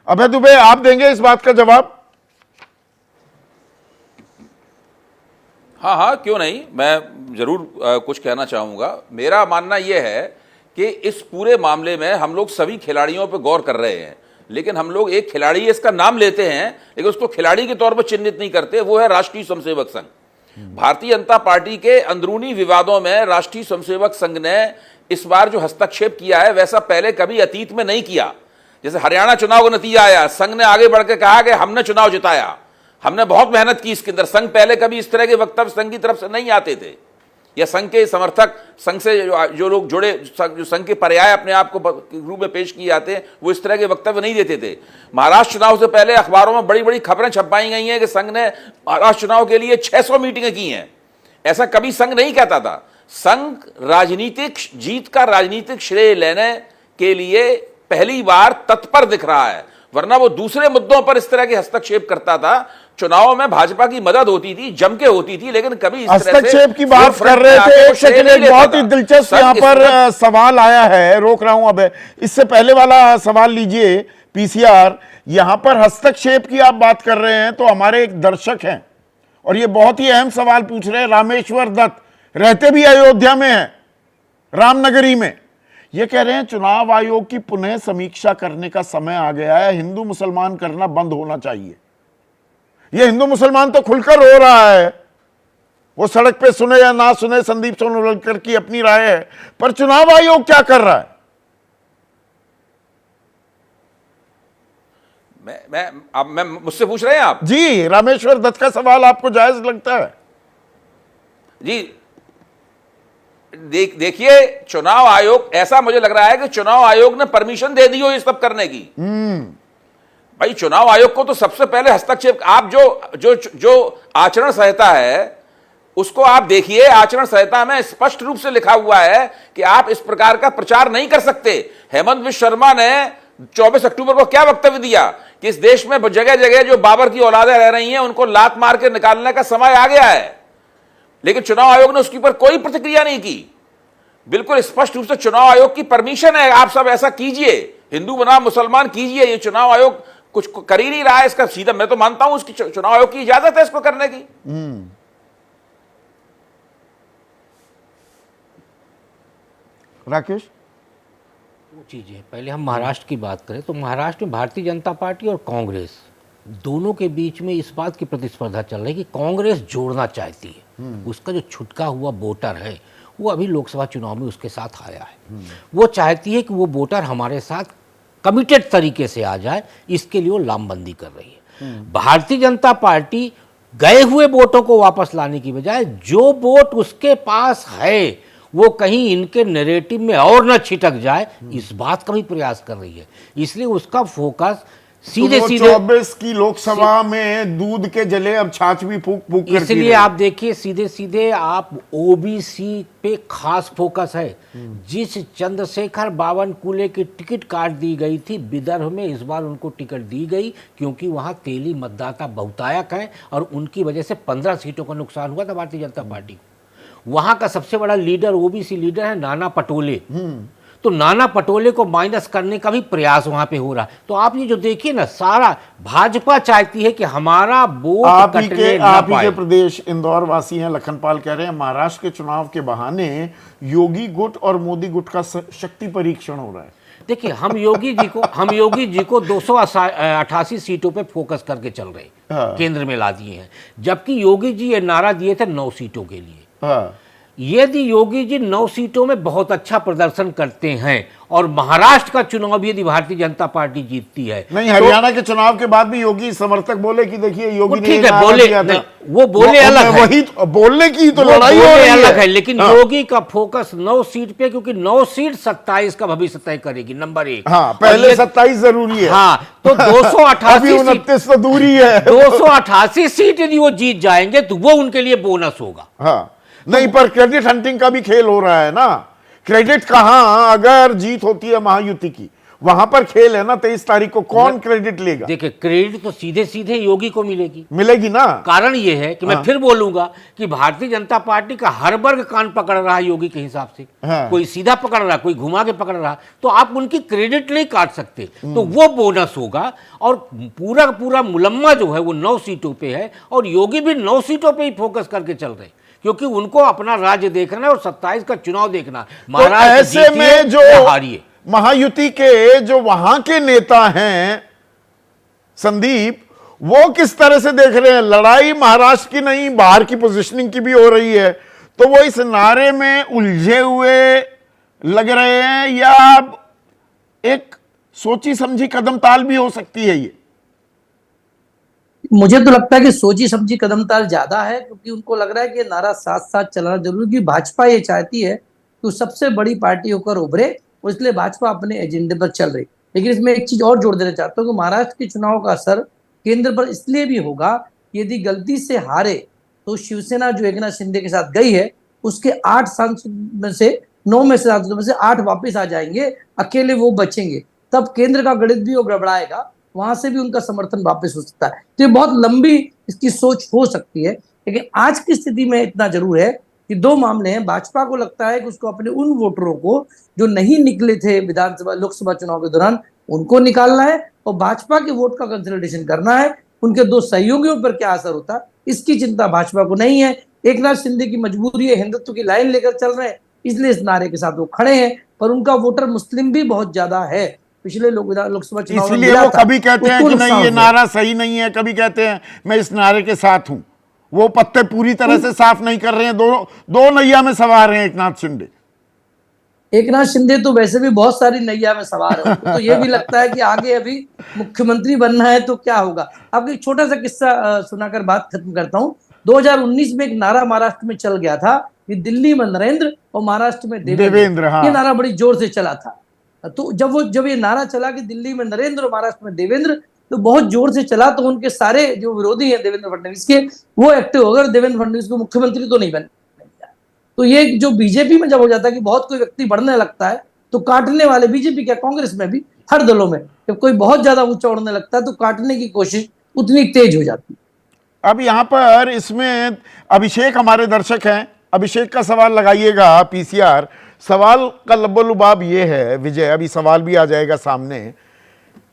अभय दुबे, आप देंगे इस बात का जवाब? हाँ हाँ, क्यों नहीं, मैं जरूर कुछ कहना चाहूंगा। मेरा मानना यह है कि इस पूरे मामले में हम लोग सभी खिलाड़ियों पर गौर कर रहे हैं, लेकिन हम लोग एक खिलाड़ी इसका नाम लेते हैं लेकिन उसको खिलाड़ी के तौर पर चिन्हित नहीं करते। वो है राष्ट्रीय स्वयंसेवक संघ। भारतीय जनता पार्टी के अंदरूनी विवादों में राष्ट्रीय स्वयंसेवक संघ ने इस बार जो हस्तक्षेप किया है वैसा पहले कभी अतीत में नहीं किया। जैसे हरियाणा चुनाव का नतीजा आया, संघ ने आगे बढ़ के कहा कि हमने चुनाव जिताया, हमने बहुत मेहनत की इसके अंदर। संघ पहले कभी इस तरह के वक्तव्य संघ की तरफ से नहीं आते थे, या संघ के समर्थक, संघ से जो लोग जुड़े, जो संघ के पर्याय अपने आप को रूप में पेश किए जाते हैं, वो इस तरह के वक्तव्य नहीं देते थे। महाराष्ट्र चुनाव से पहले अखबारों में बड़ी बड़ी खबरें छपाई गई हैं कि संघ ने महाराष्ट्र चुनाव के लिए 600 मीटिंगें की हैं। ऐसा कभी संघ नहीं कहता था। संघ राजनीतिक जीत का राजनीतिक श्रेय लेने के लिए पहली बार तत्पर दिख रहा है, वरना वो दूसरे मुद्दों पर इस तरह के हस्तक्षेप करता था। चुनाव में भाजपा की मदद होती थी, जम के होती थी, लेकिन कभी इस तरह से हस्तक्षेप की बात कर रहे थे। एक सेकंड, एक बहुत ही दिलचस्प यहाँ पर सवाल आया है, रोक रहा हूं। अब इससे पहले वाला सवाल लीजिए पीसीआर। यहां पर हस्तक्षेप की आप बात कर रहे हैं तो हमारे एक दर्शक हैं और ये बहुत ही अहम सवाल पूछ रहे हैं। रामेश्वर दत्त रहते भी अयोध्या में हैं, रामनगरी में। ये कह रहे हैं चुनाव आयोग की पुनः समीक्षा करने का समय आ गया है, हिंदू मुसलमान करना बंद होना चाहिए। ये हिंदू मुसलमान तो खुलकर हो रहा है, वो सड़क पे सुने या ना सुने, संदीप सोनवलकर की अपनी राय है, पर चुनाव आयोग क्या कर रहा है? मैं मुझसे पूछ रहे हैं आप? जी, रामेश्वर दत्त का सवाल आपको जायज लगता है? जी, देखिए, चुनाव आयोग, ऐसा मुझे लग रहा है कि चुनाव आयोग ने परमिशन दे दी हो ये सब करने की। भाई, चुनाव आयोग को तो सबसे पहले हस्तक्षेप, आप जो आचरण संहिता है उसको आप देखिए। आचरण संहिता में स्पष्ट रूप से लिखा हुआ है कि आप इस प्रकार का प्रचार नहीं कर सकते। हेमंत विश्व शर्मा ने 24 अक्टूबर को क्या वक्तव्य दिया कि इस देश में जगह जगह जो बाबर की औलादें रह रही हैं उनको लात मार के निकालने का समय आ गया है, लेकिन चुनाव आयोग ने उसके ऊपर कोई प्रतिक्रिया नहीं की। बिल्कुल स्पष्ट रूप से चुनाव आयोग की परमिशन है, आप सब ऐसा कीजिए, हिंदू बनाम मुसलमान कीजिए। ये चुनाव आयोग कुछ कर ही नहीं रहा है, इसका सीधा, मैं तो मानता हूं उसकी चुनाव आयोग की इजाजत है इसको करने की। राकेश, चीजें, पहले हम महाराष्ट्र की बात करें तो महाराष्ट्र में भारतीय जनता पार्टी और कांग्रेस दोनों के बीच में इस बात की प्रतिस्पर्धा चल रही है कि कांग्रेस जोड़ना चाहती है। उसका जो छुटका हुआ वोटर है वो अभी लोकसभा चुनाव में उसके साथ आया है। वो चाहती है कि वो वोटर हमारे साथ कमिटेड तरीके से आ जाए, इसके लिए वो लामबंदी कर रही है। भारतीय जनता पार्टी गए हुए वोटों को वापस लाने की बजाय जो वोट उसके पास है वो कहीं इनके नैरेटिव में और न छिटक जाए, इस बात का भी प्रयास कर रही है। इसलिए उसका फोकस सीधे सीधे 24 की लोकसभा में दूध के जले अब छाछ भी फूक फूक कर, इसलिए आप देखिए सीधे सीधे आप ओबीसी पे खास फोकस है। जिस चंद्रशेखर बावनकुले की टिकट काट दी गई थी विदर्भ में, इस बार उनको टिकट दी गई क्योंकि वहां तेली मतदाता बहुतायक है और उनकी वजह से 15 सीटों का नुकसान हुआ था भारतीय जनता पार्टी को। वहां का सबसे बड़ा लीडर, ओबीसी लीडर है नाना पटोले। तो नाना पटोले को माइनस करने का भी प्रयास वहां पे हो रहा है। तो आप ये जो देखिए ना, सारा भाजपा चाहती है कि हमारा वोट कटने ना आप ही पाए। के प्रदेश इंदौर वासी हैं, लखनपाल कह रहे हैं महाराष्ट्र के चुनाव के बहाने योगी गुट और मोदी गुट का शक्ति परीक्षण हो रहा है। देखिए, हम योगी जी को 288 सीटों पे फोकस करके चल रहे, केंद्र में ला दिए हैं, जबकि योगी जी ये नारा दिए थे 9 सीटों के लिए। यदि योगी जी 9 सीटों में बहुत अच्छा प्रदर्शन करते हैं और महाराष्ट्र का चुनाव भी यदि भारतीय जनता पार्टी जीतती है, नहीं, हरियाणा के चुनाव के बाद भी योगी समर्थक बोले कि देखिए योगी ने ठीक है, बोले वो बोले अलग है, वही बोलने की तो लड़ाई हो रही अलग है, लेकिन योगी का फोकस 9 सीट पे, क्योंकि 9 सीट 27 का भविष्य तय करेगी, नंबर 1। हाँ, पहले 27 जरूरी है। हाँ, तो 288 29 तो दूरी है। 288 सीट यदि वो जीत जाएंगे तो वो उनके लिए बोनस होगा। हाँ, नहीं, पर क्रेडिट हंटिंग का भी खेल हो रहा है ना। क्रेडिट कहां, अगर जीत होती है महायुति की, वहां पर खेल है ना 23 तारीख को, कौन क्रेडिट लेगा? देखिए, क्रेडिट तो सीधे सीधे योगी को मिलेगी। मिलेगी ना। कारण ये है कि मैं फिर बोलूंगा कि भारतीय जनता पार्टी का हर वर्ग कान पकड़ रहा है योगी के हिसाब से। कोई सीधा पकड़ रहा, कोई घुमा के पकड़ रहा, तो आप उनकी क्रेडिट नहीं काट सकते। तो वो बोनस होगा और पूरा पूरा मुलम्मा जो है वो 9 सीटों पे है और योगी भी 9 सीटों पे ही फोकस करके चल रहे हैं, क्योंकि उनको अपना राज्य देखना है और 27 का चुनाव देखना है। तो ऐसे में जो हारिए महायुति के जो वहां के नेता हैं संदीप, वो किस तरह से देख रहे हैं? लड़ाई महाराष्ट्र की नहीं, बाहर की पोजीशनिंग की भी हो रही है, तो वो इस नारे में उलझे हुए लग रहे हैं या एक सोची समझी कदम ताल भी हो सकती है ये? मुझे तो लगता है कि सोची समझी कदम ताल ज्यादा है, क्योंकि उनको लग रहा है कि ये नारा साथ साथ चलाना जरूरी, कि भाजपा ये चाहती है कि सबसे बड़ी पार्टी होकर उभरे, और इसलिए भाजपा अपने एजेंडे पर चल रही। लेकिन इसमें एक चीज और जोड़ देना चाहता हूँ कि महाराष्ट्र के चुनाव का असर केंद्र पर इसलिए भी होगा कि यदि गलती से हारे तो शिवसेना जो एकनाथ शिंदे के साथ गई है, उसके 8 सांसद में से 9 में से सांसदों में से 8 वापिस आ जाएंगे, अकेले वो बचेंगे। तब केंद्र का गणित भी वो गड़बड़ाएगा, वहां से भी उनका समर्थन वापस हो सकता है। तो ये बहुत लंबी इसकी सोच हो सकती है, लेकिन आज की स्थिति में इतना जरूर है कि 2 मामले हैं। भाजपा को लगता है कि उसको अपने उन वोटरों को जो नहीं निकले थे विधानसभा लोकसभा चुनाव के दौरान, उनको निकालना है और भाजपा के वोट का कंसोलिडेशन करना है। उनके 2 सहयोगियों पर क्या असर होता है, इसकी चिंता भाजपा को नहीं है। एकनाथ शिंदे की मजबूरी है, हिंदुत्व की लाइन लेकर चल रहे हैं, इसलिए इस नारे के साथ वो खड़े हैं। पर उनका वोटर मुस्लिम भी बहुत ज्यादा है, पिछले लोकसभा चुनाव में इसलिए वो कभी कहते हैं कि नहीं ये नारा सही नहीं है, कभी कहते हैं मैं इस नारे के साथ हूं। वो पत्ते पूरी तरह से साफ नहीं कर रहे हैं, दो नैया में सवार हैं एकनाथ शिंदे। एकनाथ शिंदे तो वैसे भी बहुत सारी नैया में सवार है, तो ये भी लगता है कि आगे अभी मुख्यमंत्री बनना है तो क्या होगा। आपको एक छोटा सा किस्सा सुनाकर बात खत्म करता हूँ। 2019 में एक नारा महाराष्ट्र में चल गया था कि दिल्ली में नरेंद्र और महाराष्ट्र में देवेंद्र। हाँ। ये नारा बड़ी जोर से चला था। तो जब ये नारा चला कि दिल्ली में नरेंद्र और महाराष्ट्र में देवेंद्र, तो बहुत जोर से चला, तो उनके सारे जो विरोधी हैं देवेंद्र फडणवीस के, वो एक्टिव हो गए। देवेंद्र फडणवीस को मुख्यमंत्री तो नहीं बन। तो ये जो बीजेपी में जब हो जाता है कि बहुत कोई व्यक्ति बढ़ने लगता है तो काटने वाले, बीजेपी क्या कांग्रेस में भी, हर दलों में जब कोई बहुत ज्यादा ऊंचा उड़ने लगता है तो काटने की कोशिश उतनी तेज हो जाती है। अब यहाँ पर इसमें अभिषेक हमारे दर्शक हैं, अभिषेक का सवाल लगाइएगा। पीसीआर सवाल का लब्बो-लुबाब ये है विजय, अभी सवाल भी आ जाएगा सामने,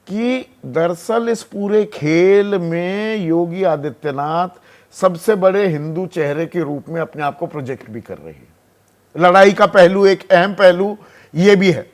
कि दरअसल इस पूरे खेल में योगी आदित्यनाथ सबसे बड़े हिंदू चेहरे के रूप में अपने आप को प्रोजेक्ट भी कर रही है। लड़ाई का पहलू, एक अहम पहलू ये भी है।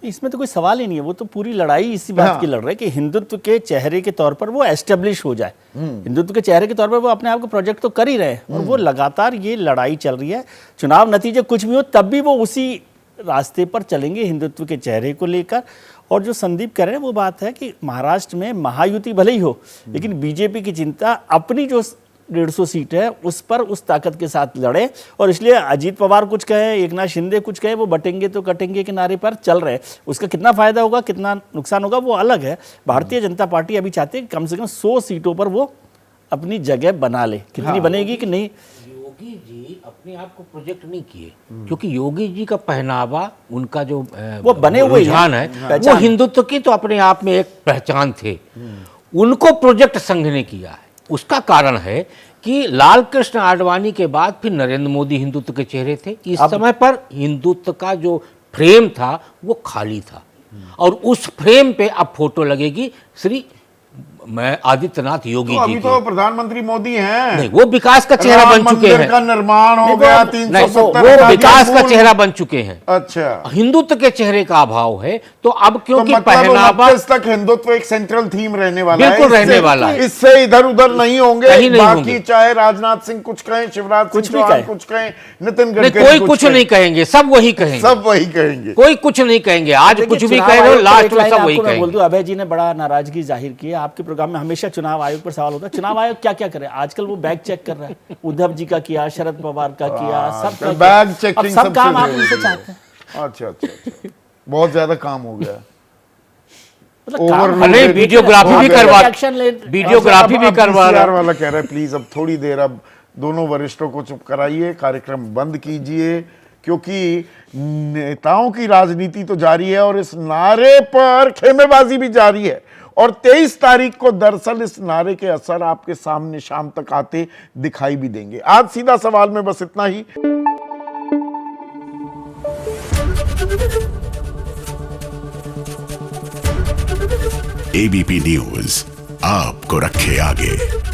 इसमें तो कोई सवाल ही नहीं है, वो तो पूरी लड़ाई इसी बात की लड़ रहे हैं कि हिंदुत्व के चेहरे के तौर पर वो एस्टेब्लिश हो जाए। हिंदुत्व के चेहरे के तौर पर वो अपने आप को प्रोजेक्ट तो कर ही रहे हैं और वो लगातार ये लड़ाई चल रही है। चुनाव नतीजे कुछ भी हो तब भी वो उसी रास्ते पर चलेंगे हिंदुत्व के चेहरे को लेकर। और जो संदीप कह रहे हैं वो बात है कि महाराष्ट्र में महायुति भले ही हो, लेकिन बीजेपी की चिंता अपनी जो 150 सीट है उस पर उस ताकत के साथ लड़े, और इसलिए अजीत पवार कुछ कहे, एकनाथ शिंदे कुछ कहे, वो बटेंगे तो कटेंगे के नारे पर चल रहे हैं। उसका कितना फायदा होगा कितना नुकसान होगा वो अलग है। भारतीय जनता पार्टी अभी चाहती है कि कम से कम 100 सीटों पर वो अपनी जगह बना ले। कितनी बनेगी कि नहीं, योगी जी अपने आप को प्रोजेक्ट नहीं किए, क्योंकि योगी जी का पहनावा, उनका जो वो बने हुए रुझान है, वो हिंदुत्व की तो अपने आप में एक पहचान थे। उनको प्रोजेक्ट संघ ने किया है। उसका कारण है कि लाल कृष्ण आडवाणी के बाद फिर नरेंद्र मोदी हिंदुत्व के चेहरे थे। इस समय पर हिंदुत्व का जो फ्रेम था वो खाली था, और उस फ्रेम पे अब फोटो लगेगी श्री आदित्यनाथ योगी तो जी अभी तो प्रधानमंत्री मोदी हैं। नहीं, वो विकास का चेहरा बन चुके हैं। का निर्माण हो गया, 370 वो विकास का चेहरा बन चुके हैं। अच्छा, हिंदुत्व के चेहरे का अभाव है, तो अब क्योंकि तो पहनावा तक हिंदुत्व एक सेंट्रल थीम रहने वाला है, बिल्कुल रहने वाला है। इससे इधर उधर नहीं होंगे। नहीं बाकी होंगे। चाहे राजनाथ सिंह कुछ कहें, शिवराज कुछ सिंह भी चौहान कहें। कुछ कहें, नितिन नहीं, गडकरी कोई कुछ नहीं कहेंगे, सब वही कहेंगे। सब वही कहेंगे, कोई कुछ नहीं कहेंगे। आज कुछ भी कह रहे हो, लास्ट में सब वही कहेंगे। बोल दूं, अभय जी ने बड़ा नाराजगी जाहिर की है। आपके प्रोग्राम में हमेशा चुनाव आयोग पर सवाल होता है, चुनाव आयोग क्या क्या करे। आजकल वो बैग चेक कर रहा है, उद्धव जी का किया, शरद पवार का किया, सब बैग चेकिंग सब काम आप उनसे चाहते हैं। अच्छा, बहुत ज्यादा काम हो गया। अरे वीडियोग्राफी भी करवा, वीडियोग्राफी भी करवा रहा वाला कह रहा है प्लीज अब थोड़ी देर, अब दोनों वरिष्ठों को चुप कराइए, कार्यक्रम बंद कीजिए, क्योंकि नेताओं की राजनीति तो जारी है और इस नारे पर खेमेबाजी भी जारी है। और 23 तारीख को दरअसल इस नारे के असर आपके सामने शाम तक आते दिखाई भी देंगे। आज सीधा सवाल में बस इतना ही। एबीपी न्यूज आपको रखे आगे।